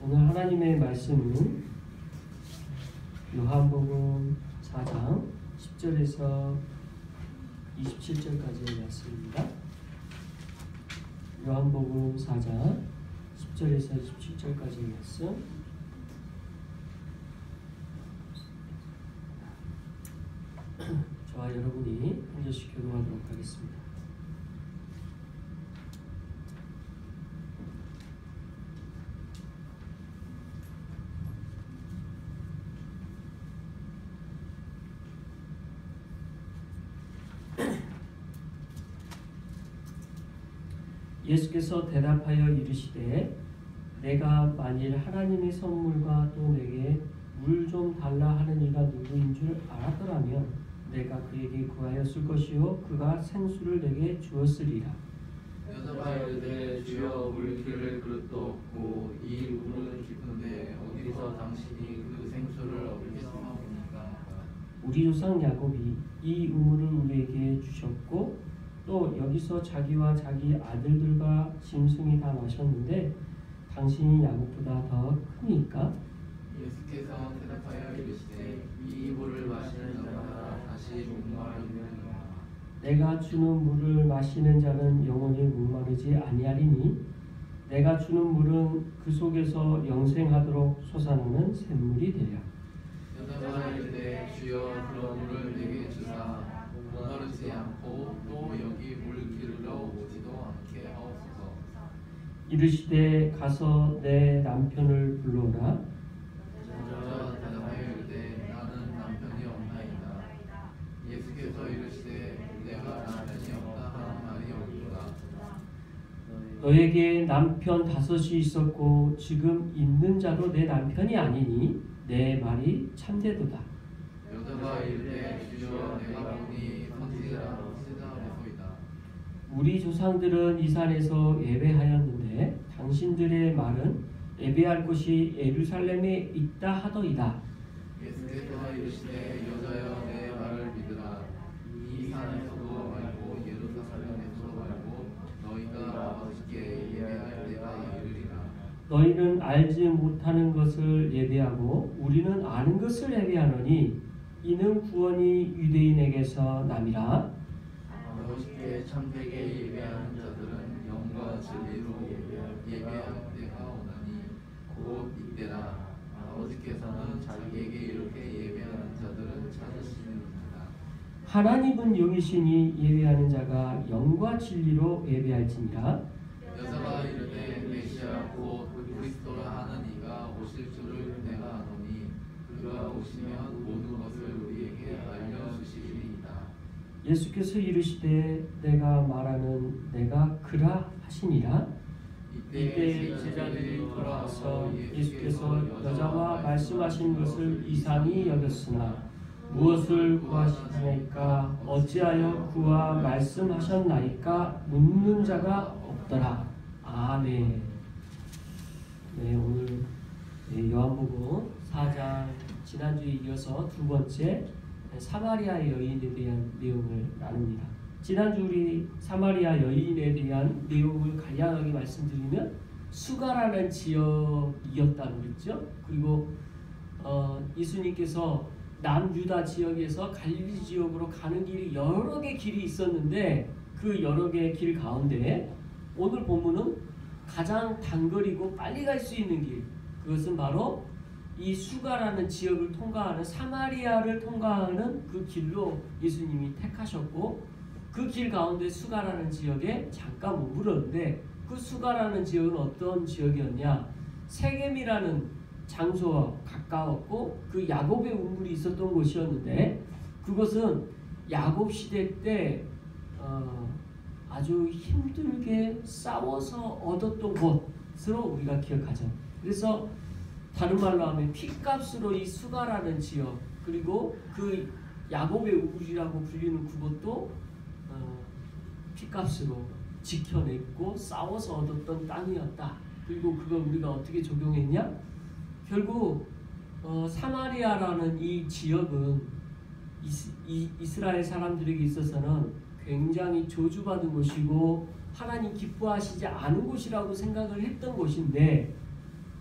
오늘 하나님의 말씀은 요한복음 4장 10절에서 27절까지의 말씀입니다. 요한복음 4장 10절에서 27절까지의 말씀. 저와 여러분이 한 절씩 교독하도록 하겠습니다. 예수께서 대답하여 이르시되 내가 만일 하나님의 선물과 또 내게 물 좀 달라 하는 이가 누구인 줄 알았더라면 내가 그에게 구하였을 것이요 그가 생수를 내게 주었으리라. 여자가 이르되 주여 물기를 그릇도 없고 이 물은 깊은데 어디서 당신이 그 생수를 얻겠사옵니까? 우리 조상 야곱이 이 우물을 우리에게 주셨고 또 여기서 자기와 자기 아들들과 짐승이 다 마셨는데 당신이 야곱보다 더 크니까? 예수께서 대답하여 이르시되 이 물을 마시는 자마다 다시 목마르느니라. 내가 주는 물을 마시는 자는 영원히 목마르지 아니하리니 내가 주는 물은 그 속에서 영생하도록 솟아나는 샘물이 되랴. 여자가 이르되 주여 그런 물을 내게 주사 목마르지 않고 또 여기 물 기르러 오지도 않게 하옵소서. 이르시되 가서 내 남편을 불러오라. 여자가 대답하여 이르되 나는 남편이 없나이다. 예수께서 이르시되 내가 남편이 없다 하는 말이 옳도다. 너에게 남편 5이 있었고 지금 있는 자도 내 남편이 아니니 내 말이 참되도다. 여자가 이르되 주여 내가 보니 선지자라 보소이다. 우리 조상들은 이 산에서 예배하였는데 당신들의 말은 예배할 곳이 예루살렘에 있다 하더이다. 예수께서 이르시되 여자여 내 말을 믿으라. 이 산에서도 말고 예루살렘에서도 말고 너희가 아버지께 예배할 때가 이르리라. 너희는 알지 못하는 것을 예배하고 우리는 아는 것을 예배하노니 이는 구원이 유대인에게서 남이라. 아버지께 참되게 예배하는 자들은 영과 진리로 예배할 때가 오나니 곧 이때라. 아버지께서는 자기에게 이렇게 예배하는 자들을 찾으시느니라. 하나님은 영이시니 예배하는 자가 영과 진리로 예배할지니라. 여자가 이르되 메시아 곧 그리스도라 하는 이가 오실 줄을 내가 아노니 그가 오시면 모든 것을 우리에게 알려주시리이다. 예수께서 이르시되 내가 말하는 내가 그라 하시니라. 이때 제자들이 돌아와서 예수께서 여자와 말씀하신 것을 이상히 여겼으나 무엇을 구하시나이까 어찌하여 그와 말씀하셨나이까 묻는 자가 없더라. 아멘. 네, 오늘 요한복음 4장 지난주에 이어서 두 번째 사마리아 여인에 대한 내용을 나눕니다. 지난주 우리 사마리아 여인에 대한 내용을 간략하게 말씀드리면 수가라는 지역이었다고 그랬죠. 그리고 예수님께서 남유다 지역에서 갈릴리 지역으로 가는 길이 여러 개 길이 있었는데 그 여러 개의 길 가운데 오늘 본문은 가장 단거리고 빨리 갈 수 있는 길, 그것은 바로 이 수가라는 지역을 통과하는 사마리아를 통과하는 그 길로 예수님이 택하셨고 그 길 가운데 수가라는 지역에 잠깐 머물렀는데 그 수가라는 지역은 어떤 지역이었냐? 세겜이라는 장소와 가까웠고 그 야곱의 우물이 있었던 곳이었는데 그것은 야곱 시대 때 아주 힘들게 싸워서 얻었던 곳으로 우리가 기억하죠. 그래서 다른 말로 하면 핏값으로 이 수가라는 지역 그리고 그 야곱의 우물이라고 불리는 그곳도 핏값으로 지켜냈고 싸워서 얻었던 땅이었다. 그리고 그걸 우리가 어떻게 적용했냐? 결국 사마리아라는 이 지역은 이스라엘 사람들에게 있어서는 굉장히 저주받은 곳이고 하나님 기뻐하시지 않은 곳이라고 생각을 했던 곳인데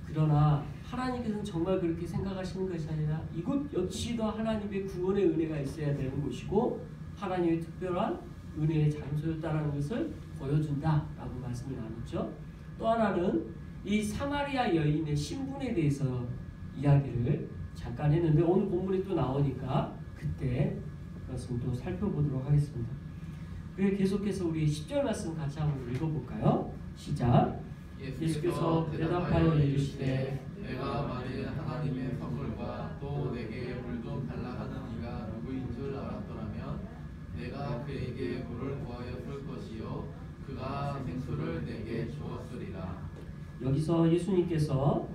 그러나 하나님께서는 정말 그렇게 생각하시는 것이 아니라 이곳 역시도 하나님의 구원의 은혜가 있어야 되는 곳이고 하나님의 특별한 은혜의 장소였다는 것을 보여준다라고 말씀을 나눴죠. 또 하나는 이 사마리아 여인의 신분에 대해서 이야기를 잠깐 했는데 오늘 본문에 또 나오니까 그때 그것은 또 살펴보도록 하겠습니다. 그리고 계속해서 우리 10절 말씀 같이 한번 읽어볼까요? 시작. 예수께서 대답하여 이르시되 내가 만일 하나님의 선물과 또 내게 물 좀 달라 하는 이가 누구인 줄 알았더라면 내가 그에게 물을 구하였을 것이요 그가 생수를 내게 주었으리라. 여기서 예수님께서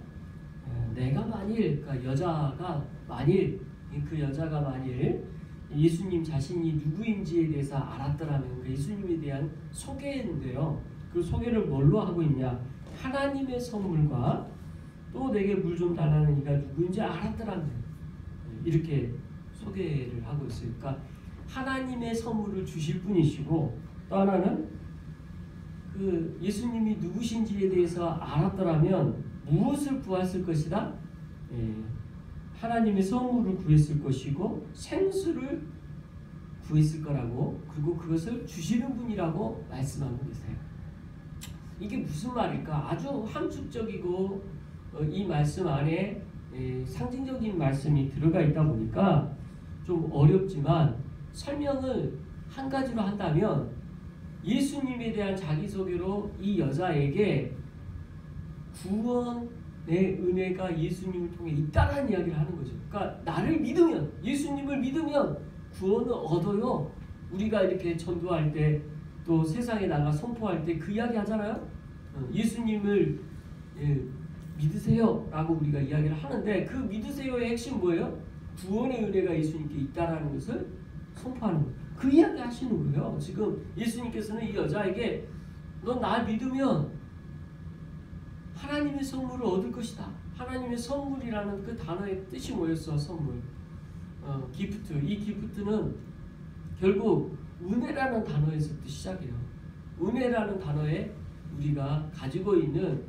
내가 만일 그러니까 여자가 만일 그 여자가 만일 예수님 자신이 누구인지에 대해서 알았더라면 그 예수님에 대한 소개인데요. 그 소개를 뭘로 하고 있냐? 하나님의 선물과 또 내게 물 좀 달라는 이가 누구인지 알았더라면 이렇게 소개를 하고 있어요. 그러니까 하나님의 선물을 주실 분이시고 또 하나는 그 예수님이 누구신지에 대해서 알았더라면 무엇을 구했을 것이다? 하나님의 선물을 구했을 것이고 생수를 구했을 거라고 그리고 그것을 주시는 분이라고 말씀하고 계세요. 이게 무슨 말일까? 아주 함축적이고 이 말씀 안에 상징적인 말씀이 들어가 있다 보니까 좀 어렵지만 설명을 한 가지로 한다면 예수님에 대한 자기소개로 이 여자에게 구원의 은혜가 예수님을 통해 있다는 이야기를 하는 거죠. 그러니까 나를 믿으면 예수님을 믿으면 구원을 얻어요. 우리가 이렇게 전도할 때 또 세상에 나가 선포할 때 그 이야기 하잖아요. 예수님을 믿으세요 라고 우리가 이야기를 하는데 그 믿으세요의 핵심 뭐예요? 구원의 은혜가 예수님께 있다는 것을 선포하는 거예요. 그 이야기 하시는 거예요. 지금 예수님께서는 이 여자에게 너 나 믿으면 하나님의 선물을 얻을 것이다. 하나님의 선물이라는 그 단어의 뜻이 뭐였어? 선물. 기프트. 이 기프트는 결국 은혜라는 단어에서부터 시작해요. 은혜라는 단어에 우리가 가지고 있는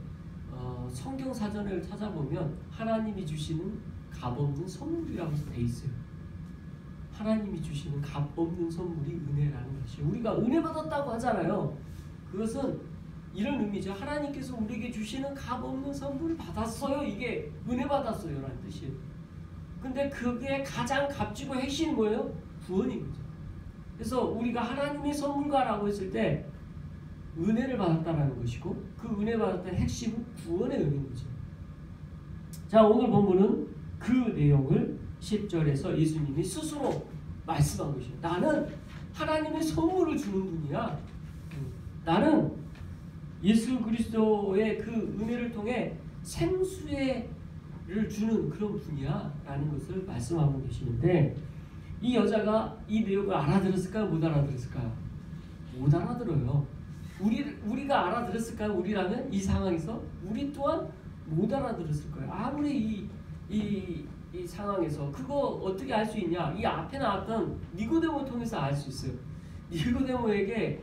성경 사전을 찾아보면 하나님이 주시는 값없는 선물이라고 돼 있어요. 하나님이 주시는 값없는 선물이 은혜라는 것이에요. 우리가 은혜 받았다고 하잖아요. 그것은 이런 의미죠. 하나님께서 우리에게 주시는 값없는 선물을 받았어요. 이게 은혜 받았어요 라는 뜻이에요. 근데 그게 가장 값지고 핵심이 뭐예요? 구원인 거죠. 그래서 우리가 하나님의 선물과라고 했을 때 은혜를 받았다는 것이고 그 은혜 받았다는 핵심은 구원의 은혜인 거죠. 자, 오늘 본문은 그 내용을 10절에서 예수님이 스스로 말씀한 것이에요. 나는 하나님의 선물을 주는 분이야. 나는 예수 그리스도의 그 은혜를 통해 생수를 주는 그런 분이야 라는 것을 말씀하고 계시는데 이 여자가 이 내용을 알아들었을까요? 못 알아들었을까요? 못 알아들어요. 우리가 알아들었을까요? 우리라면 이 상황에서 우리 또한 못 알아들었을 거예요. 아무리 이 상황에서 그거 어떻게 알 수 있냐? 이 앞에 나왔던 니고데모를 통해서 알 수 있어요. 니고데모에게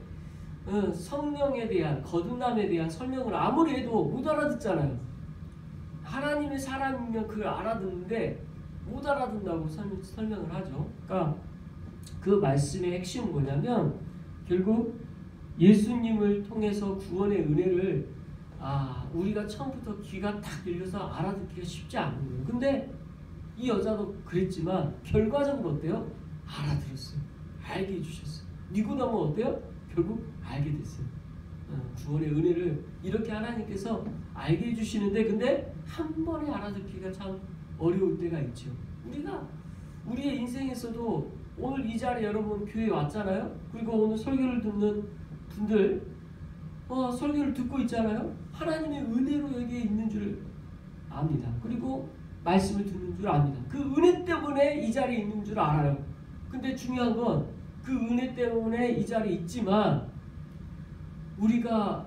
성령에 대한 거듭남에 대한 설명을 아무리 해도 못 알아듣잖아요. 하나님의 사람이면 그걸 알아듣는데 못 알아듣는다고 설명을 하죠. 그러니까 그 말씀의 핵심은 뭐냐면 결국 예수님을 통해서 구원의 은혜를 우리가 처음부터 귀가 탁 열려서 알아듣기가 쉽지 않은 거예요. 근데 이 여자도 그랬지만 결과적으로 어때요? 알아들었어요. 알게 해주셨어요. 니고데모 어때요? 결국 알게 됐어요. 구원의 은혜를 이렇게 하나님께서 알게 해주시는데 근데 한 번에 알아듣기가 참 어려울 때가 있죠. 우리의 인생에서도 오늘 이 자리에 여러분 교회에 왔잖아요. 그리고 오늘 설교를 듣는 분들 설교를 듣고 있잖아요. 하나님의 은혜로 여기에 있는 줄 압니다. 그리고 말씀을 듣는 줄 압니다. 그 은혜 때문에 이 자리에 있는 줄 알아요. 근데 중요한 건 그 은혜 때문에 이 자리에 있지만 우리가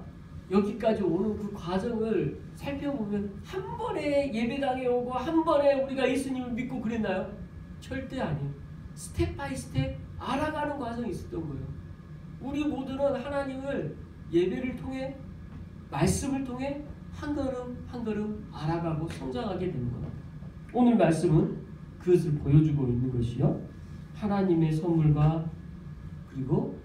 여기까지 오는 그 과정을 살펴보면 한 번에 예배당에 오고 한 번에 우리가 예수님을 믿고 그랬나요? 절대 아니에요. 스텝 바이 스텝 알아가는 과정이 있었던 거예요. 우리 모두는 하나님을 예배를 통해 말씀을 통해 한 걸음 한 걸음 알아가고 성장하게 되는 겁니다. 오늘 말씀은 그것을 보여주고 있는 것이요. 하나님의 선물과 그리고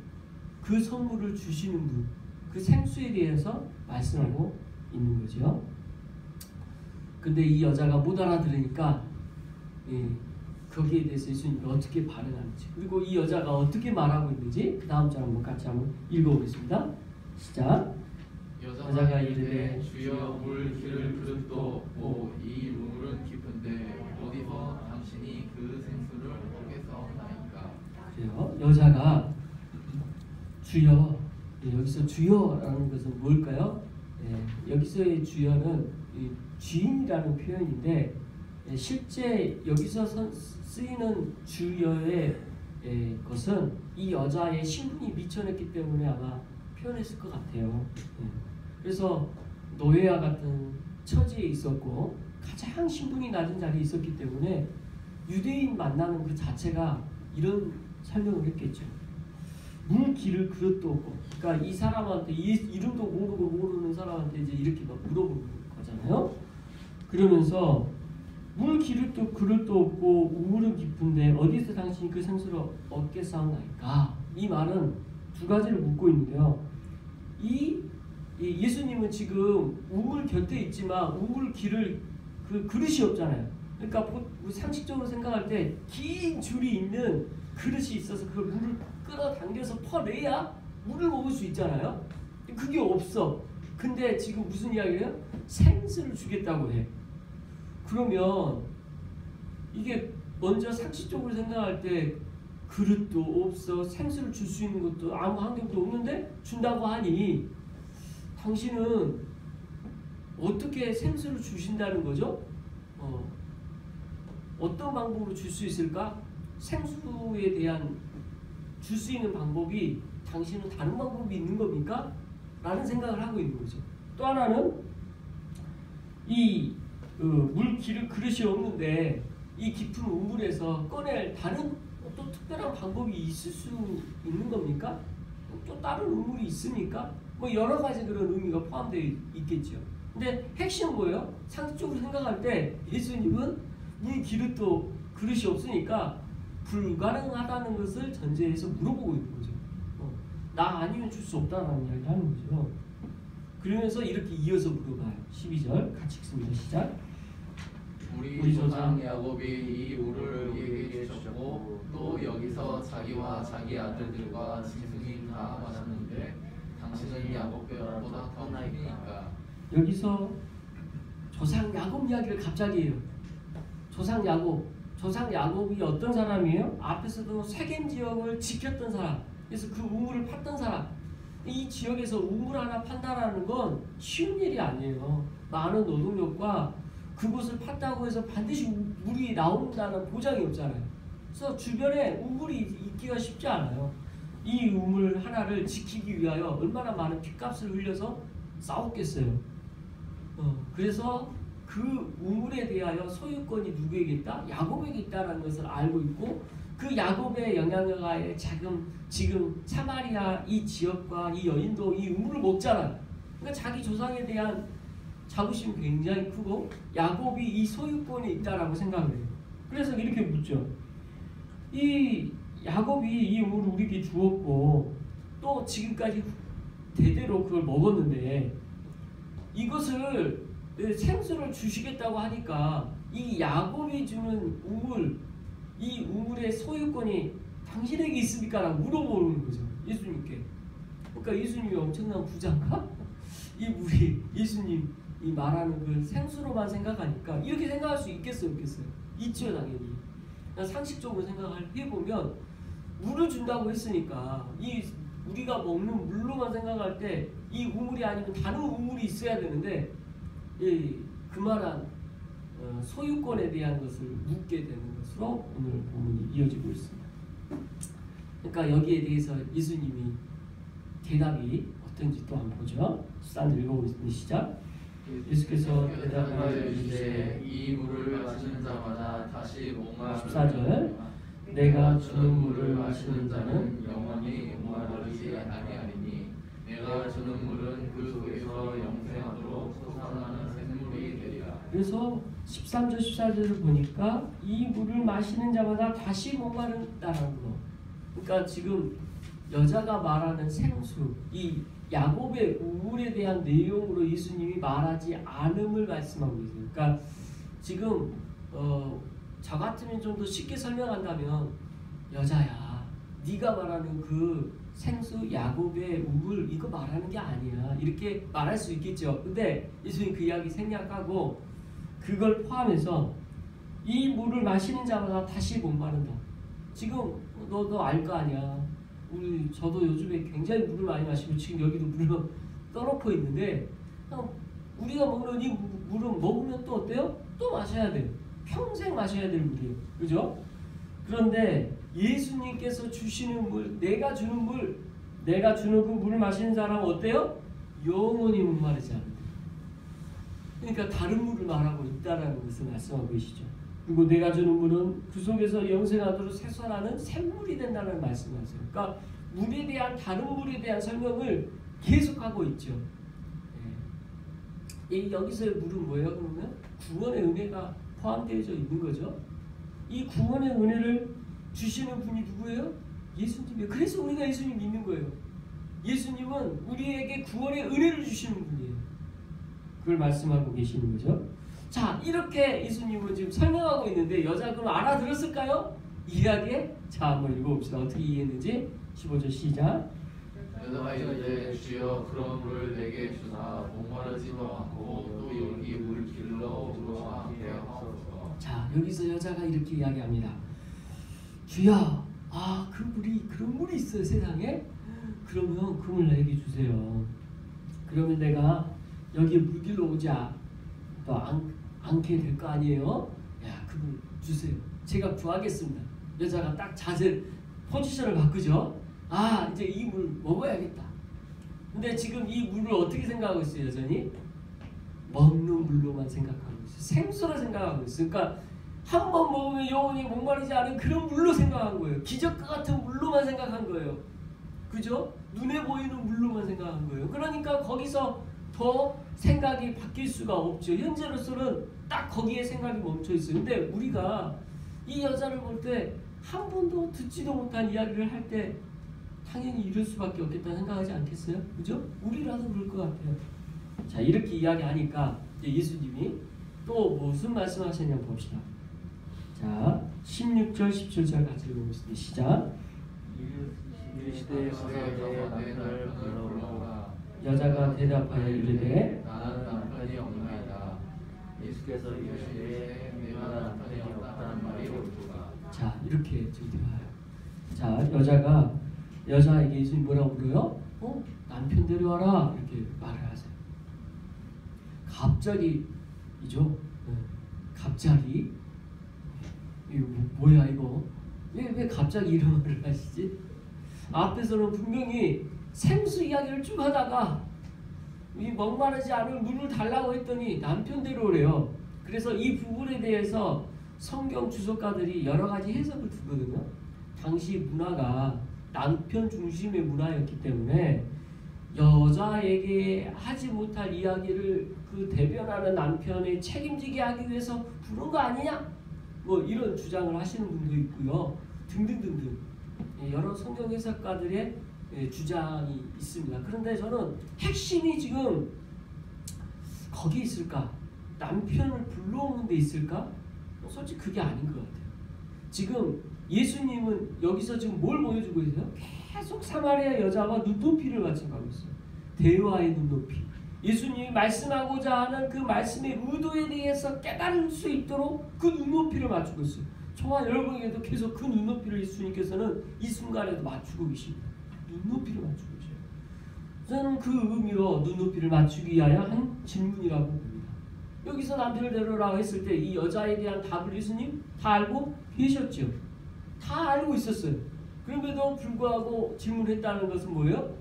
그 선물을 주시는 분, 그 생수에 대해서 말씀하고 있는 거죠. 근데 이 여자가 못 알아들으니까 거기에 대해서 예수님이 어떻게 반응하는지, 그리고 이 여자가 어떻게 말하고 있는지 그 다음 절 한번 같이 한번 읽어보겠습니다. 시작. 여자가 이르되 주여 물 기를 그릇도 없고 이 우물은 깊은데 어디서 당신이 그 생수를 얻겠사옵나이까. 그래요. 여자가 주여, 여기서 주여라는 것은 뭘까요? 여기서의 주여는 주인이라는 표현인데 실제 여기서 쓰이는 주여의 것은 이 여자의 신분이 미천했기 때문에 아마 표현했을 것 같아요. 그래서 노예와 같은 처지에 있었고 가장 신분이 낮은 자리에 있었기 때문에 유대인 만나는 그 자체가 이런 설명을 했겠죠. 물 기를 그릇도 없고, 그러니까 이 사람한테 이름도 모르는 사람한테 이제 이렇게 막 물어보는 거잖아요. 그러면서 물 기름도 그릇도 없고 우물은 깊은데 어디서 당신이 그 생수를 얻겠사옵나이까? 이 말은 두 가지를 묻고 있는데요. 이 예수님은 지금 우물 곁에 있지만 우물 길을 그 그릇이 없잖아요. 그러니까 상식적으로 생각할 때 긴 줄이 있는 그릇이 있어서 그 물을 끌어당겨서 퍼내야 물을 먹을 수 있잖아요. 그게 없어. 근데 지금 무슨 이야기예요? 생수를 주겠다고 해. 그러면 이게 먼저 상식적으로 생각할 때 그릇도 없어, 생수를 줄 수 있는 것도 아무 환경도 없는데 준다고 하니 당신은 어떻게 생수를 주신다는 거죠? 어떤 방법으로 줄 수 있을까? 생수에 대한 줄 수 있는 방법이 당신은 다른 방법이 있는 겁니까? 라는 생각을 하고 있는 거죠. 또 하나는 이 물 기를 그릇이 없는데 이 깊은 우물에서 꺼낼 다른 또 특별한 방법이 있을 수 있는 겁니까? 또 다른 우물이 있습니까? 뭐 여러 가지 그런 의미가 포함되어 있겠죠. 근데 핵심은 뭐예요? 상식적으로 생각할 때 예수님은 물 기릇도 그릇이 없으니까 불가능하다는 것을 전제해서 물어보고 있는 거죠. 나 아니면 줄 수 없다라는 이야기를 하는 거죠. 그러면서 이렇게 이어서 물어봐요. 12절 같이 읽습니다. 시작. 우리 조상 야곱이 이 물을 우리에게 주셨고 또 여기서 자기와 자기 아들들과 짐승이 다 마셨는데 당신은 야곱보다 더 나이니까. 여기서 조상 야곱 이야기를 갑자기 해요. 조상 야곱이 어떤 사람이에요? 앞에서도 세겜 지역을 지켰던 사람, 그래서 그 우물을 팠던 사람. 이 지역에서 우물 하나 판다라는 건 쉬운 일이 아니에요. 많은 노동력과 그곳을 팠다고 해서 반드시 물이 나온다는 보장이 없잖아요. 그래서 주변에 우물이 있기가 쉽지 않아요. 이 우물 하나를 지키기 위하여 얼마나 많은 핏값을 흘려서 싸웠겠어요. 그래서 그 우물에 대하여 소유권이 누구에게 있다? 야곱에게 있다는 것을 알고 있고, 그 야곱의 영향력하에 지금 사마리아 이 지역과 이 여인도 이 우물을 먹잖아요. 그러니까 자기 조상에 대한 자부심이 굉장히 크고 야곱이 이 소유권이 있다라고 생각을 해요. 그래서 이렇게 묻죠. 이 야곱이 이 우물을 우리에게 주었고 또 지금까지 대대로 그걸 먹었는데 이것을 생수를 주시겠다고 하니까 이 야곱이 주는 우물, 이 우물의 소유권이 당신에게 있습니까? 라고 물어보는 거죠. 예수님께. 그러니까 예수님이 엄청난 부자인가? 이 물이 예수님이 말하는 그 생수로만 생각하니까 이렇게 생각할 수 있겠어요? 없겠어요? 있죠, 당연히. 상식적으로 생각을 해보면 물을 준다고 했으니까 이 우리가 먹는 물로만 생각할 때 이 우물이 아니면 다른 우물이 있어야 되는데 그만한 소유권에 대한 것을 묻게 되는 것으로 오늘 본문이 이어지고 있습니다. 그러니까 여기에 대해서 예수님이 대답이 어떤지 또 한번 보죠. 싼 읽어보겠습니다. 시작. 예수께서 대답하여 이르시되 이 물을 마시는 자마다 다시 목마르. 14절 내가 주는 물을 마시는 자는 영원히 목마르지 아니하리니 내가 주는 물은 그 속에서 영생하도록 솟아나는 샘물이 되리라. 그래서 13절 14절을 보니까 이 물을 마시는 자마다 다시 목마른다라는 거. 그러니까 지금 여자가 말하는 생수, 이 야곱의 우물에 대한 내용으로 예수님이 말하지 않음을 말씀하고 계세요. 그러니까 지금 저 같으면 좀 더 쉽게 설명한다면, 여자야, 네가 말하는 그 생수 야곱의 우물 이거 말하는 게 아니야, 이렇게 말할 수 있겠죠. 근데 예수님 그 이야기 생략하고 그걸 포함해서 이 물을 마시는 자마다 다시 목마른다. 지금 너도 알 거 아니야. 저도 요즘에 굉장히 물을 많이 마시고 지금 여기도 물을 떠놓고 있는데, 우리가 먹는 이 물은 먹으면 또 어때요? 또 마셔야 돼요. 평생 마셔야 될 물이에요. 그죠? 그런데 예수님께서 주시는 물, 내가 주는 물, 내가 주는 그 물을 마시는 사람은 어때요? 영원히 목마르지 않는다. 그러니까 다른 물을 말하고 있다라는 것을 말씀하고 계시죠. 그리고 내가 주는 물은 그 속에서 영생하도록 솟아나는 샘물이 된다는 말씀하세요. 그러니까 물에 대한, 다른 물에 대한 설명을 계속하고 있죠. 여기서의 물은 뭐예요? 그러면 구원의 은혜가 포함되어져 있는 거죠. 이 구원의 은혜를 주시는 분이 누구예요? 예수님이에요. 그래서 우리가 예수님 믿는 거예요. 예수님은 우리에게 구원의 은혜를 주시는 분이에요. 그걸 말씀하고 계시는 거죠. 자, 이렇게 예수님은 지금 설명하고 있는데 여자가 그럼 알아들었을까요? 이야기에? 자, 한번 읽어봅시다. 어떻게 이해했는지. 15절 시작. 여자가 이르되 주여 그런 물을 내게 주사 목마르지도 않고 또 여기 물 길러 들어가게 하옵소서. 자, 여기서 여자가 이렇게 이야기합니다. 주여, 그 물이, 그런 물이 있어요 세상에? 그러면 그 물 내게 주세요. 그러면 내가 여기에 물 길러 오자 또 않게 될 거 아니에요? 야, 그 물 주세요. 제가 구하겠습니다. 여자가 딱 자세, 포지션을 바꾸죠. 이제 이 물 먹어야겠다. 근데 지금 이 물을 어떻게 생각하고 있어요? 여전히 먹는 물로만 생각하고 있어요. 생수로 생각하고 있어요. 그러니까 한 번 먹으면 영원히 목마르지 않은 그런 물로 생각한 거예요. 기적과 같은 물로만 생각한 거예요. 그죠? 눈에 보이는 물로만 생각한 거예요. 그러니까 거기서 더 생각이 바뀔 수가 없죠. 현재로서는 딱 거기에 생각이 멈춰 있어요. 근데 우리가 이 여자를 볼 때 한 번도 듣지도 못한 이야기를 할 때 당연히 이럴 수밖에 없겠다는 생각하지 않겠어요? 그죠? 우리라도 그럴 것 같아요. 자, 이렇게 이야기하니까 이제 예수님이 또 무슨 말씀하셨냐 봅시다. 자, 16절, 17절 같이 읽어보겠습니다. 시작. 이르시되 가서 내 남편을 불러오라. 여자가 대답하여 이르되 나는 남편이 없나이다. 예수께서 이르시되 내가 남편이 없다는 말이 옳도다. 자, 이렇게 지금 들어요. 자, 여자에게 예수님 뭐라고 물어요? 남편 데려와라, 이렇게 말을 하세요. 갑자기이죠. 갑자기. 이거 뭐야 이거? 왜 갑자기 이런 말을 하시지? 앞에서는 분명히 생수 이야기를 쭉 하다가 이 목마르지 않은 물을 달라고 했더니 남편 데려오래요. 그래서 이 부분에 대해서 성경 주석가들이 여러 가지 해석을 두거든요. 당시 문화가 남편 중심의 문화였기 때문에 여자에게 하지 못할 이야기를 그 대변하는 남편의 책임지게 하기 위해서 부른 거 아니냐? 뭐 이런 주장을 하시는 분도 있고요. 등등등등 여러 성경 해석가들의 주장이 있습니다. 그런데 저는 핵심이 지금 거기 있을까? 남편을 불러오는 데 있을까? 솔직히 그게 아닌 것 같아요. 지금 예수님은 여기서 지금 뭘 보여주고 계세요? 계속 사마리아 여자와 눈높이를 맞춰가고 있어요. 대화의 눈높이. 예수님이 말씀하고자 하는 그 말씀의 의도에 대해서 깨달을 수 있도록 그 눈높이를 맞추고 있어요. 저와 여러분에게도 계속 그 눈높이를 예수님께서는 이 순간에도 맞추고 계십니다. 눈높이를 맞추고 계셔요. 저는 그 의미로 눈높이를 맞추기 위하여 한 질문이라고 봅니다. 여기서 남편을 데려오라고 했을 때 이 여자에 대한 답을 예수님 다 알고 계셨죠. 다 알고 있었어요. 그럼에도 불구하고 질문했다는 것은 뭐예요?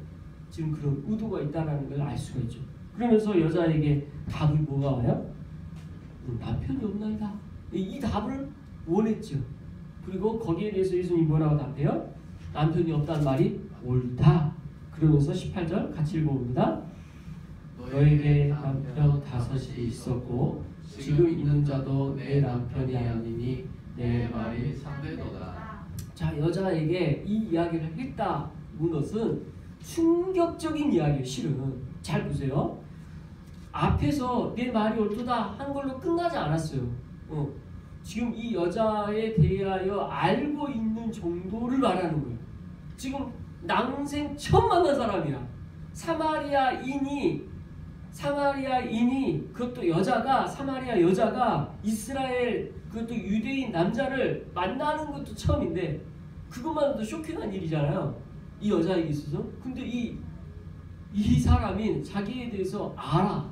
지금 그런 의도가 있다는 걸 알 수가 있죠. 그러면서 여자에게 답이 뭐가 와요? 남편이 없나이다. 이 답을 원했죠. 그리고 거기에 대해서 예수님이 뭐라고 답해요? 남편이 없다는 말이 옳다. 그러면서 18절 같이 읽어봅니다. 너에게 남편 5이 있었고 지금 있는 자도 내 남편이 아니니 내 말이 참되도다. 자, 여자에게 이 이야기를 했다는 것은 충격적인 이야기예요. 실은 잘 보세요. 앞에서 내 말이 옳도다 한 걸로 끝나지 않았어요. 지금 이 여자에 대하여 알고 있는 정도를 말하는 거예요. 지금 낭생 처음 만난 사람이야. 사마리아인이 그것도 여자가 사마리아 여자가 이스라엘 그것도 유대인 남자를 만나는 것도 처음인데 그것만 해도 쇼킹한 일이잖아요. 이 여자에게 있어서. 근데 이 사람이 자기에 대해서 알아.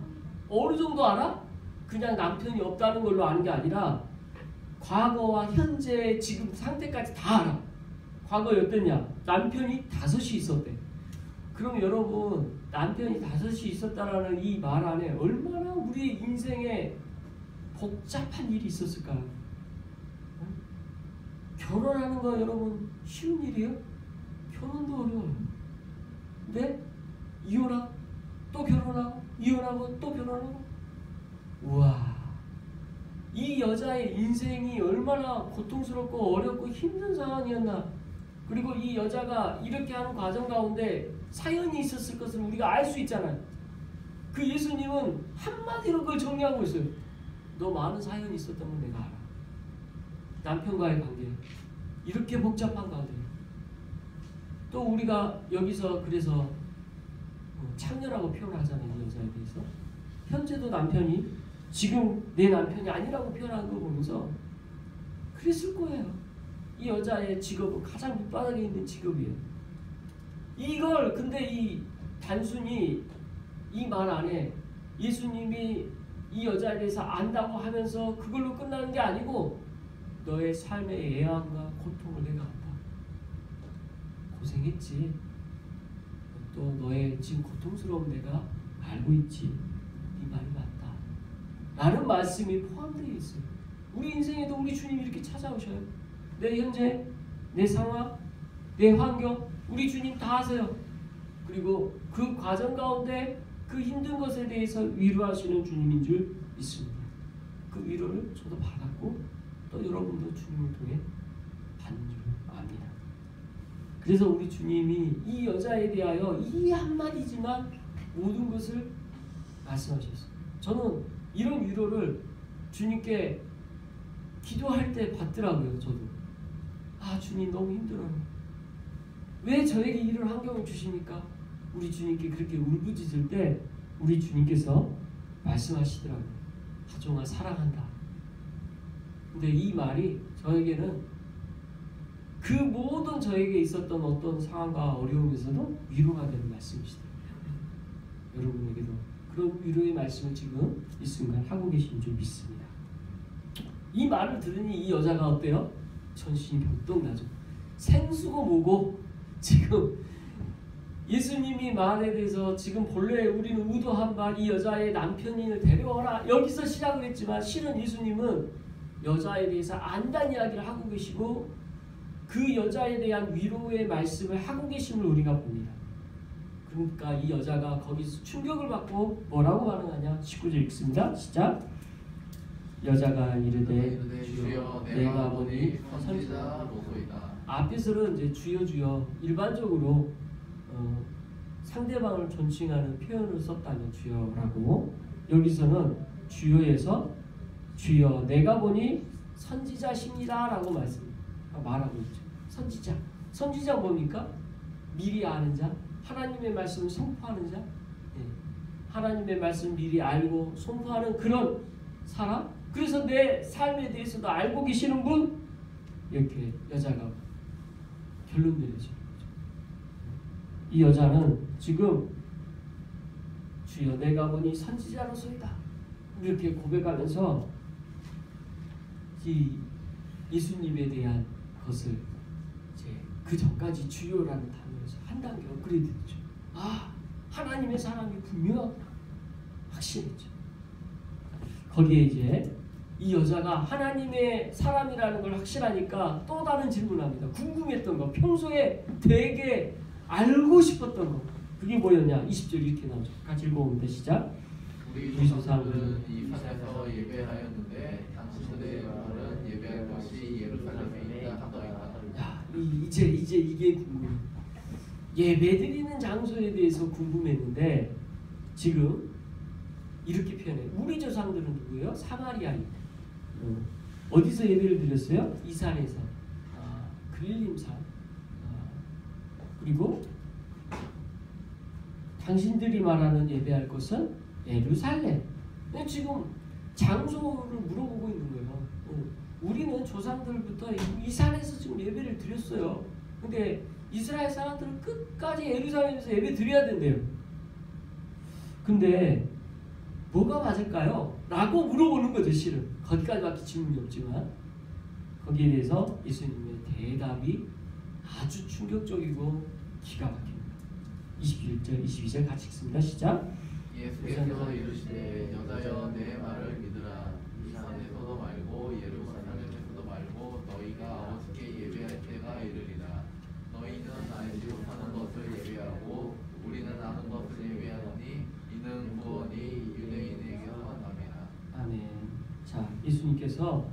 어느 정도 알아? 그냥 남편이 없다는 걸로 아는 게 아니라 과거와 현재 지금 상태까지 다 알아. 과거에 어땠냐? 남편이 5이 있었대. 그럼 여러분 남편이 5이 있었다라는 이 말 안에 얼마나 우리의 인생에 복잡한 일이 있었을까요? 결혼하는 거 여러분 쉬운 일이에요? 결혼도 어려워요. 근데 이혼하고 또 결혼하고 이혼하고 또 결혼하고 우와, 이 여자의 인생이 얼마나 고통스럽고 어렵고 힘든 상황이었나. 그리고 이 여자가 이렇게 하는 과정 가운데 사연이 있었을 것을 우리가 알 수 있잖아요. 그 예수님은 한마디로 그걸 정리하고 있어요. 너 많은 사연이 있었던 건 내가 알아. 남편과의 관계 이렇게 복잡한 가운데 또 우리가 여기서 그래서 창녀라고 표현하잖아요. 이 여자에 대해서 현재도 남편이 지금 내 남편이 아니라고 표현하는 거 보면서 그랬을 거예요. 이 여자의 직업은 가장 밑바닥에 있는 직업이에요. 이걸 근데 이 단순히 이 말 안에 예수님이 이 여자에 대해서 안다고 하면서 그걸로 끝나는 게 아니고 너의 삶의 애환과 고통을 내가 안다. 고생했지. 또 너의 지금 고통스러운 내가 알고 있지. 네 말이 맞다. 라는 말씀이 포함되어 있어요. 우리 인생에도 우리 주님이 이렇게 찾아오셔요. 내 현재, 내 상황, 내 환경 우리 주님 다 아세요. 그리고 그 과정 가운데 그 힘든 것에 대해서 위로하시는 주님인 줄 믿습니다. 그 위로를 저도 받았고 또 여러분도 주님을 통해 받는 줄 압니다. 그래서 우리 주님이 이 여자에 대하여 이 한마디지만 모든 것을 말씀하셨어요. 저는 이런 위로를 주님께 기도할 때 받더라고요. 저도 주님 너무 힘들어요. 왜 저에게 이런 환경을 주십니까? 우리 주님께 그렇게 울부짖을 때 우리 주님께서 말씀하시더라고요. 하종아 사랑한다. 근데 이 말이 저에게는 그 모든 저에게 있었던 어떤 상황과 어려움에서도 위로가 되는 말씀이시더라고요. 여러분에게도 그런 위로의 말씀을 지금 이 순간 하고 계신 줄 믿습니다. 이 말을 들으니 이 여자가 어때요? 전신이 벌떡 나죠. 생수고 뭐고 지금 예수님이 말에 대해서 지금 본래 우리는 의도한 바 이 여자의 남편인을 데려와라 여기서 시작을 했지만 실은 예수님은 여자에 대해서 안다는 이야기를 하고 계시고 그 여자에 대한 위로의 말씀을 하고 계심을 우리가 봅니다. 그러니까 이 여자가 거기서 충격을 받고 뭐라고 반응하냐? 19절 읽습니다. 시작. 여자가 이르되 주여 내가 보니 선지자로소이다. 앞에서는 이제 주여 주여 일반적으로 상대방을 존칭하는 표현을 썼다면 주여라고, 여기서는 주여에서 주여 내가 보니 선지자십니다라고 말하고 있죠. 선지자 뭡니까? 미리 아는 자, 하나님의 말씀을 선포하는 자, 하나님의 말씀을 미리 알고 선포하는 그런 사람. 그래서 내 삶에 대해서도 알고 계시는 분, 이렇게 여자가 결론 내리죠. 이 여자는 지금 주여 내가 보니 선지자로소이다 이렇게 고백하면서 이 예수님에 대한 것을 이제 그 전까지 주여라는 단어에서 한 단계 업그레이드했죠. 하나님의 사람이 분명하구나 확신했죠. 거기에 이제 이 여자가 하나님의 사람이라는 걸 확실하니까 또 다른 질문을 합니다. 궁금했던 거, 평소에 되게 알고 싶었던 거. 그게 뭐였냐? 20절 이렇게 나오죠. 같이 읽어보면 시작. 우리 조상들은 이 산에서 예배하였는데 당신들의 말은 예배할 것이 예루살렘에 있다 하더이다. 야, 이제 이게 궁금해. 예배드리는 장소에 대해서 궁금했는데 지금 이렇게 표현해. 우리 조상들은 누구예요? 사마리아인. 어디서 예배를 드렸어요? 이 산에서. 그릴림산. 그리고 당신들이 말하는 예배할 것은 예루살렘. 지금 장소를 물어보고 있는 거예요. 우리는 조상들부터 이 산에서 지금 예배를 드렸어요. 근데 이스라엘 사람들은 끝까지 예루살렘에서 예배 드려야 된대요. 근데 뭐가 맞을까요? 라고 물어보는 거죠. 실은 거기까지밖에 질문이 없지만 거기에 대해서 예수님의 대답이 아주 충격적이고 기가 막힙니다. 21절 22절 같이 읽습니다. 시작. 예수께서 이르시되 여자여 내 말을 믿으라. 이 산에서도 말고 예루살렘에서도 말고 너희가 아버지께 예배할 때가 이르리라. 너희는 알지 못하는 것을 예배하고 우리는 아는 것을 예배하노니 이는 구원이 유대인에게서 남이라. 아멘. 자, 예수님께서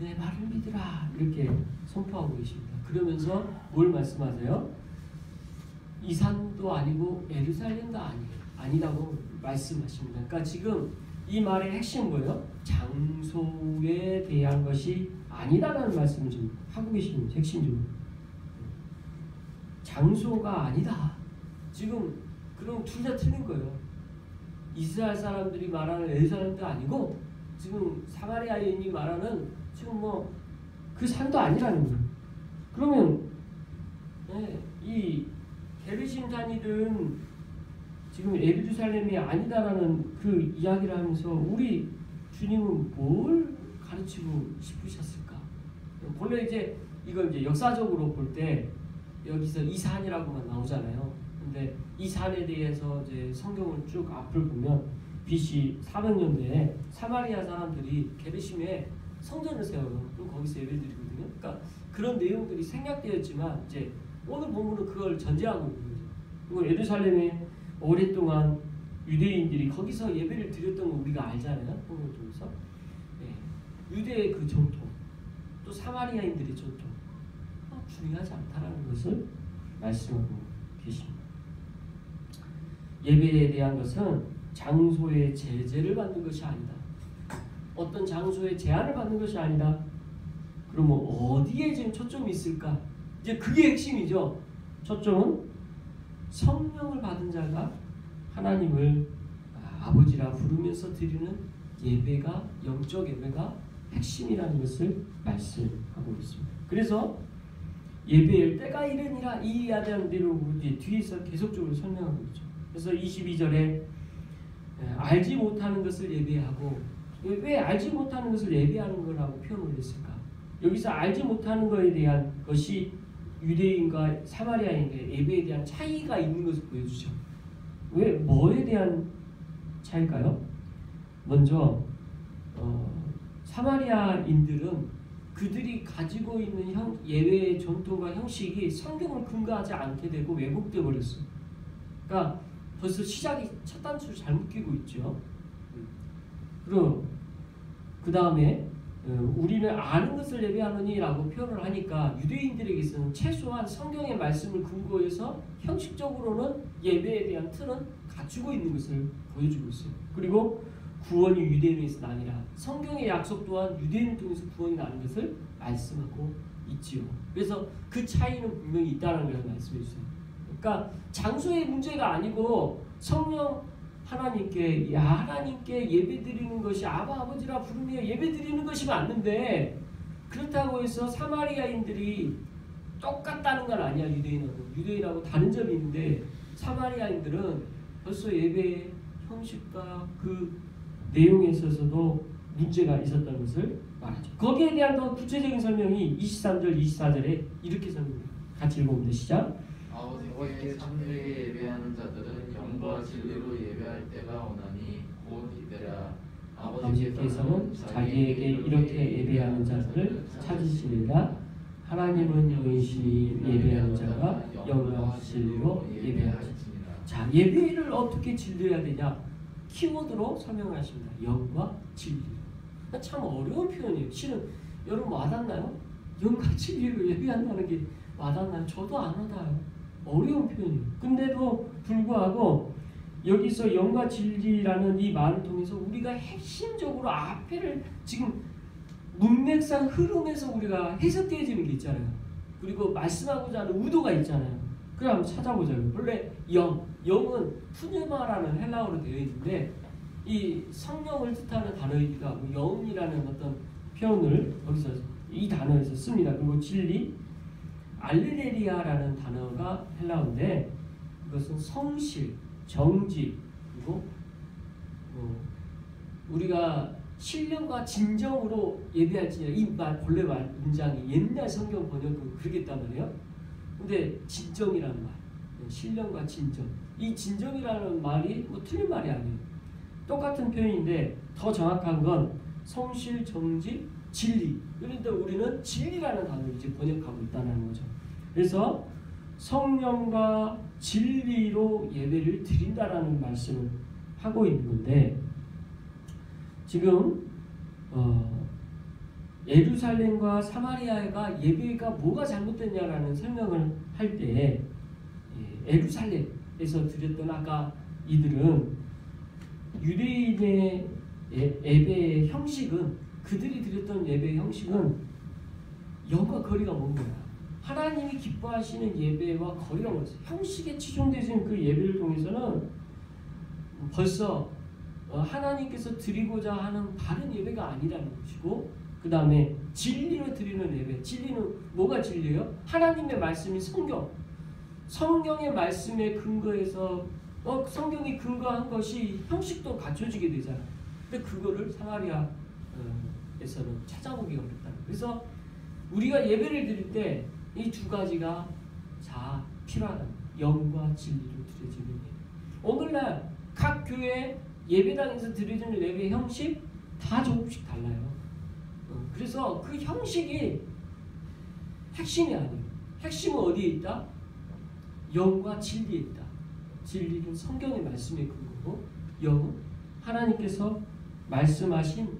내 말을 믿으라 이렇게 선포하고 계십니다. 그러면서 뭘 말씀하세요? 이 산도 아니고 예루살렘도 아니라고 말씀하십니다. 그러니까 지금 이 말의 핵심 뭐예요? 장소에 대한 것이 아니다라는 말씀을 좀 하고 계시는 핵심적으로. 장소가 아니다. 지금 그럼 둘 다 틀린 거예요. 이스라엘 사람들이 말하는 예루살렘도 아니고 지금 사마리아인이 말하는 지금 뭐 그 산도 아니라는 거예요. 그러면 이 게르심 산이든 지금 예루살렘이 아니다라는 그 이야기를 하면서 우리 주님은 뭘 가르치고 싶으셨을까? 본래 이제 이걸 이제 역사적으로 볼 때 여기서 이 산이라고만 나오잖아요. 근데 이 산에 대해서 이제 성경을 쭉 앞을 보면 BC 400년대에 사마리아 사람들이 게르심에 성전을 세워요. 또 거기서 예배드리거든요. 그러니까 그런 내용들이 생략되었지만 이제 오늘 본문은 그걸 전제하고 있는 거죠. 그리고 예루살렘에 오랫동안 유대인들이 거기서 예배를 드렸던 거 우리가 알잖아요. 본문을 통해서. 유대의 그 전통, 또 사마리아인들의 전통 중요하지 않다라는 것을 말씀하고 계십니다. 예배에 대한 것은 장소의 제재를 받는 것이 아니다. 어떤 장소의 제한을 받는 것이 아니다. 그러면 어디에 지금 초점이 있을까? 이제 그게 핵심이죠. 초점은 성령을 받은 자가 하나님을 아버지라 부르면서 드리는 예배가, 영적 예배가 핵심이라는 것을 말씀하고 있습니다. 그래서 예배할 때가 이르니라 이 이야기하는 대로 뒤에서 계속적으로 설명하고 있죠. 그래서 22절에 알지 못하는 것을 예배하고, 왜 알지 못하는 것을 예배하는 거라고 표현을 했을까? 여기서 알지 못하는 것에 대한 것이 유대인과 사마리아인의 예배에 대한 차이가 있는 것을 보여주죠. 왜 뭐에 대한 차일까요? 먼저 사마리아인들은 그들이 가지고 있는 예배의 전통과 형식이 성경을 근거하지 않게 되고 왜곡되어 버렸어요. 그러니까 벌써 시작이 첫 단추를 잘못 끼고 있죠. 그리고 그 다음에 우리는 아는 것을 예배하느니라고 표현을 하니까 유대인들에게서는 최소한 성경의 말씀을 근거해서 형식적으로는 예배에 대한 틀은 갖추고 있는 것을 보여주고 있어요. 그리고 구원이 유대인에서 나니라 성경의 약속 또한 유대인을 통해서 구원이 나는 것을 말씀하고 있지요. 그래서 그 차이는 분명히 있다는 것을 말씀해 주세요. 그러니까 장소의 문제가 아니고 성령 하나님께 예배드리는 것이 아버지라 부르며 예배드리는 것이 맞는데, 그렇다고 해서 사마리아인들이 똑같다는 건 아니야. 유대인하고 다른 점이 있는데 사마리아인들은 벌써 예배의 형식과 그 내용에 있어서도 문제가 있었다는 것을 말하죠. 거기에 대한 더 구체적인 설명이 23절 24절에 이렇게 설명해요. 같이 읽어보면 시작. 아버지께 참되게 예배하는 자들은 영과 진리로 예배할 때가 오나니 곧 이때라. 아버지께서는 자기에게 이렇게 예배하는 자들을 찾으시리라. 하나님은 영이시니 예배하는 자가 영과 진리로 예배하시니라. 자, 예배를 어떻게 진리해야 되냐? 키워드로 설명을 하십니다. 영과 진리. 참 어려운 표현이에요. 실은 여러분 와닿나요? 영과 진리로 예배한다는 게 와닿나요? 저도 안 와닿아요. 어려운 표현이에요. 근데도 불구하고 여기서 영과 진리라는 이 말을 통해서 우리가 핵심적으로 앞에를 지금 문맥상 흐름에서 우리가 해석되어지는 게 있잖아요. 그리고 말씀하고자 하는 의도가 있잖아요. 그래 한번 찾아보자고요. 원래 영은 푸네마라는 헬라어로 되어 있는데 이 성령을 뜻하는 단어이기도 하고 영이라는 어떤 표현을 여기서 이 단어에서 씁니다. 그리고 진리, 알레레리아라는 단어가 헬라어인데 이것은 성실, 정직, 그리고 우리가 신령과 진정으로 예배할지니라 이 말 본래 말 문장이 옛날 성경 번역은 그러겠단 말이에요. 근데 진정이라는 말, 신령과 진정, 이 진정이라는 말이 뭐 틀린 말이 아니에요. 똑같은 표현인데 더 정확한 건 성실, 정직, 진리. 그런데 우리는 진리라는 단어를 이제 번역하고 있다는 거죠. 그래서 성령과 진리로 예배를 드린다라는 말씀을 하고 있는 건데 지금 예루살렘과 사마리아가 예배가 뭐가 잘못됐냐라는 설명을 할 때 예루살렘에서 드렸던 아까 이들은 유대인의 예배의 형식은 그들이 드렸던 예배의 형식은 영과 거리가 먼 거야. 하나님이 기뻐하시는 예배와 거리가 멀었어요. 형식에 치중되신 그 예배를 통해서는 벌써 하나님께서 드리고자 하는 바른 예배가 아니라는 것이고 그 다음에 진리로 드리는 예배. 진리는 뭐가 진리예요? 하나님의 말씀이 성경의 말씀에 근거해서 성경이 근거한 것이 형식도 갖춰지게 되잖아. 근데 그거를 사마리아에서는 찾아보기 어렵다. 그래서 우리가 예배를 드릴 때 이 두 가지가 다 필요하다. 영과 진리로 드려지는 예배. 오늘날 각 교회 예배당에서 드려지는 예배 형식 다 조금씩 달라요. 그래서 그 형식이 핵심이 아니에요. 핵심은 어디에 있다? 영과 진리에 있다. 진리는 성경의 말씀에 근거고 영은 하나님께서 말씀하신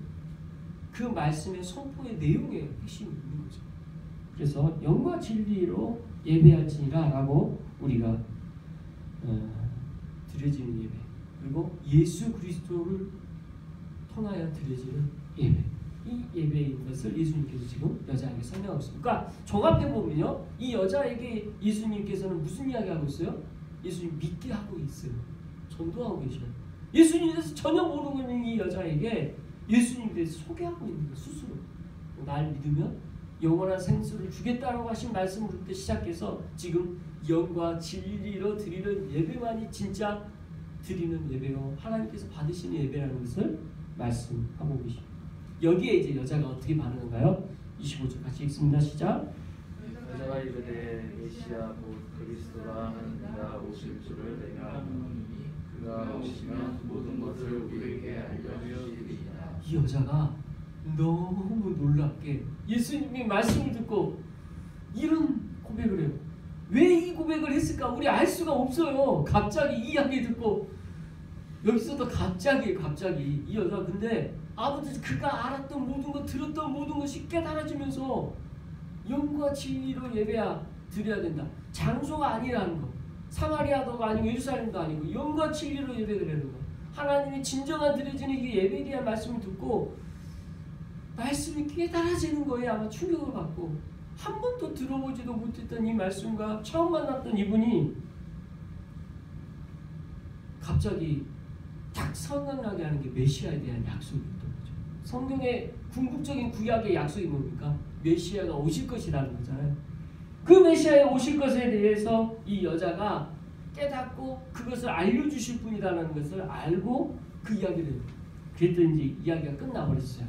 그 말씀의 선포의 내용에 핵심이 있는 거죠. 그래서 영과 진리로 예배할지니라 라고 우리가 드려지는 예배 그리고 예수 그리스도를 통하여 드려지는 예배 이 예배인 것을 예수님께서 지금 여자에게 설명하고 있습니다. 그러니까 종합해보면요 이 여자에게 예수님께서는 무슨 이야기하고 있어요? 예수님 믿게 하고 있어요. 전도하고 계셔요. 예수님에 대해서 전혀 모르고 있는 이 여자에게 예수님에 대해서 소개하고 있는 거예요. 스스로 날 믿으면 영원한 생수를 주겠다라고 하신 말씀부터 시작해서 지금 영과 진리로 드리는 예배만이 진짜 드리는 예배요 하나님께서 받으시는 예배라는 것을 말씀하고 계십니다. 여기에 이제 여자가 어떻게 반응한가요? 25절 같이 읽습니다. 시작. 여자가 이르되 메시아 곧 그리스도라 하는 이가 오실 줄을 내가 아노니 그가 오시면 모든 것을 우리에게 알려주시리이다. 이 여자가 너무 놀랍게 예수님의 말씀을 듣고 이런 고백을 해요. 왜 이 고백을 했을까? 우리 알 수가 없어요. 갑자기 이 이야기 듣고 여기서도 갑자기 이 여자 근데 아버지 그가 알았던 모든 것 들었던 모든 것이 깨달아지면서 영과 진리로 예배야 드려야 된다. 장소가 아니라는 거. 사마리아도가 아니고 예루살렘도 아니고 영과 진리로 예배드리는 거. 하나님이 진정한 드려지는 이 예배에 대한 말씀을 듣고 말씀이 깨달아지는 거에 아마 충격을 받고 한 번도 들어보지도 못했던 이 말씀과 처음 만났던 이분이 갑자기 딱 생각나게 하는 게 메시아에 대한 약속이었던 거죠. 성경의 궁극적인 구약의 약속이 뭡니까? 메시아가 오실 것이라는 거잖아요. 그 메시아에 오실 것에 대해서 이 여자가 깨닫고 그것을 알려주실 분이라는 것을 알고 그 이야기를 해요. 그랬더니 이제 이야기가 끝나버렸어요.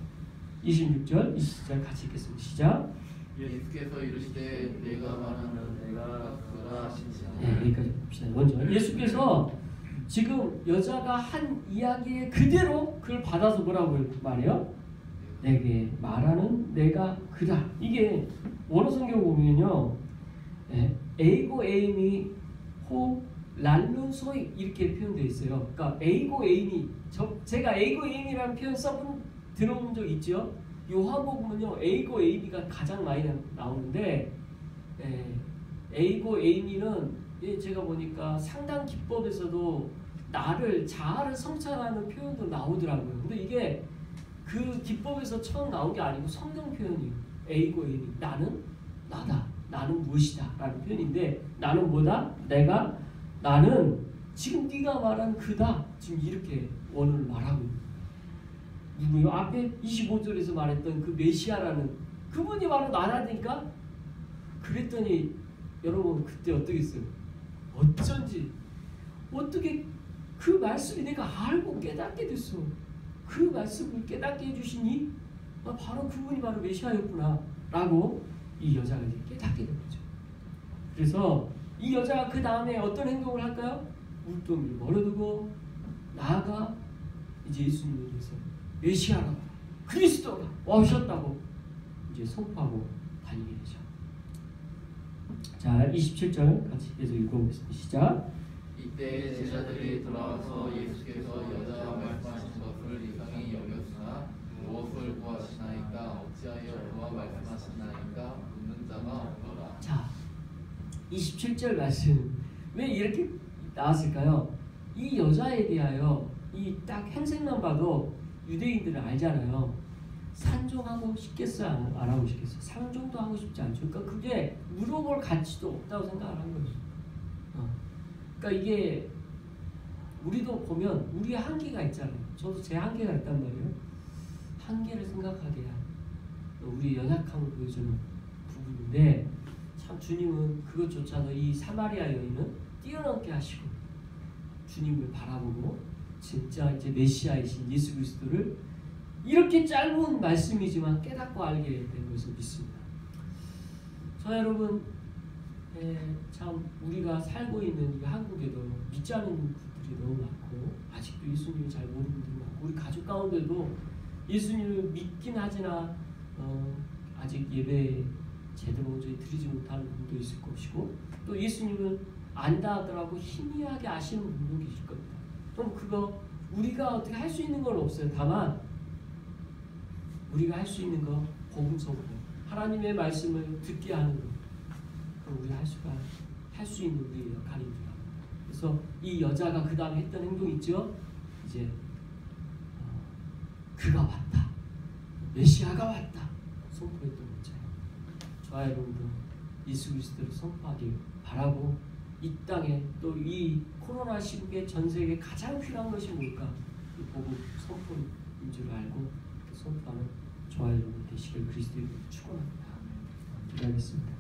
26절, 27절 같이 읽겠습니다. 시작. 예수께서 이르시되 내가 말하는 내가 그라 하시니라. 네, 여기까지 봅시다. 먼저 예수께서 지금 여자가 한 이야기에 그대로 그걸 받아서 뭐라고 말해요? 내게 말하는 내가 그다. 이게 원어 성경 보면요, 에이고 에이미 호 랄룬소이 이렇게 표현되어 있어요. 그러니까 A고 애인이 제가 A고 애인이라는 표현 들어본 적 있죠? 요한복음은요 A고 애인이가 가장 많이 나오는데 A고 애인이는 제가 보니까 상당 기법에서도 자아를 성찰하는 표현도 나오더라고요. 근데 이게 그 기법에서 처음 나온 게 아니고 성경 표현이에요. A고 애인이 나는 나다. 나는 무엇이다 라는 표현인데 나는 뭐다? 나는 지금 네가 말한 그다. 지금 이렇게 원어를 말하고 있는 누구요? 앞에 25절에서 말했던 그 메시아라는 그분이 바로 나라니까 그랬더니 여러분 그때 어떻겠어요? 어쩐지 어떻게 그 말씀이 내가 알고 깨닫게 됐어. 그 말씀을 깨닫게 해주시니 바로 그분이 바로 메시아였구나 라고 이 여자가 이제 깨닫게 된 거죠. 그래서 이 여자가 그 다음에 어떤 행동을 할까요? 물동이를 멀어두고 나아가 이제 예수님을 위해서 메시아라고 그리스도가 오셨다고 이제 선포하고 다니게 되죠. 자, 27절 같이 계속 읽어보겠습니다. 시작. 이때 제자들이 돌아와서 예수께서 여자와 말씀하신 것을 이상히 여겼으나 무엇을 구하시나이까 어찌하여 그와 말씀하시나이까 묻는 자가 없더라. 자, 27절 말씀 왜 이렇게 나왔을까요? 이 여자에 대하여 이 딱 행색만 봐도 유대인들은 알잖아요. 산종하고 싶겠어요? 안 하고 싶겠어요? 상종도 하고 싶지 않죠. 그러니까 그게 물어볼 가치도 없다고 생각을 한 거죠. 그러니까 이게 우리도 보면 우리의 한계가 있잖아요. 저도 제 한계가 있단 말이에요. 한계를 생각하게 한 우리 연약함을 보여주는 부분인데 참 주님은 그것조차도 이 사마리아 여인은 뛰어넘게 하시고 주님을 바라보고 진짜 이제 메시아이신 예수 그리스도를 이렇게 짧은 말씀이지만 깨닫고 알게 된 것을 믿습니다. 저 여러분 참 우리가 살고 있는 이 한국에도 믿지 않는 분들이 너무 많고 아직도 예수님을 잘 모르는 분들이 많고 우리 가족 가운데도 예수님을 믿긴 하지나 아직 예배 제대로 드리지 못하는 분도 있을 것이고 또 예수님을 안다 하더라도 희미하게 아시는 분도 계실 겁니다. 그럼 그거 우리가 어떻게 할 수 있는 건 없어요. 다만 우리가 할 수 있는 거 복음서고 하나님의 말씀을 듣게 하는 거 그럼 우리가 할 수 있는 우리의 역할입니다. 그래서 이 여자가 그 다음에 했던 행동 있죠. 이제 그가 왔다. 메시아가 왔다. 선포했던 거죠. 저와 여러분도 예수 그리스도를 선포하길 바라고 이 땅에 또 이 코로나 시국에 전 세계에 가장 필요한 것이 뭘까? 이 복음 선포인 줄 알고 선포하는 저와 여러분 되시길 그리스도의 축원합니다. 기도하겠습니다.